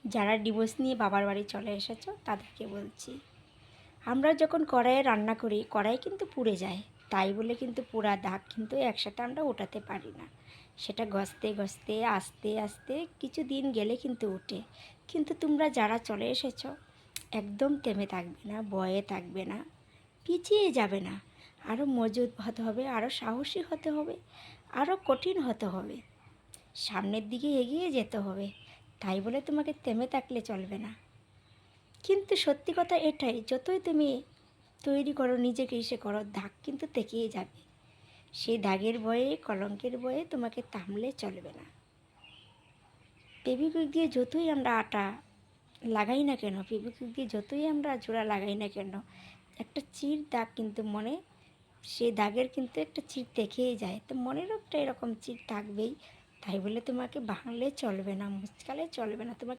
যারা ডিভোর্স নিয়ে বাবার বাড়ি চলে এসেছো তাদেরকে বলছি, আমরা যখন কড়াইয়ে রান্না করি কড়াই কিন্তু পুড়ে যায়, তাই বলে কিন্তু পোড়া দাগ কিন্তু একসাথে আমরা ওঠাতে পারি না। সেটা ঘষতে ঘষতে আস্তে আস্তে কিছু দিন গেলে কিন্তু ওঠে। কিন্তু তোমরা যারা চলে এসেছো একদম থেমে থাকবে না, ভয়ে থাকবে না, পিছিয়ে যাবে না, আরও মজবুত হতে হবে, আরও সাহসী হতে হবে, আরও কঠিন হতে হবে, সামনের দিকে এগিয়ে যেতে হবে। তাই বলে তোমাকে থেমে থাকলে চলবে না। কিন্তু সত্যি কথা এটাই, যতই তুমি তৈরি করো নিজেকে ইসে করো, দাগ কিন্তু থেকেই যাবে। সেই দাগের ভয়ে কলঙ্কের ভয়ে তোমাকে থামলে চলবে না। ফেভিকুইক দিয়ে যতই আমরা আটা লাগাই না কেন, ফেভিকুইক দিয়ে যতই আমরা জোড়া লাগাই না কেন, একটা চির দাগ কিন্তু মনে, সেই দাগের কিন্তু একটা চির থেকেই যায়। তো মনেরও একটা এরকম চির থাকবেই। তাই বলে তোমাকে ভাঙলে চলবে না, মুচকালে চলবে না, তোমাকে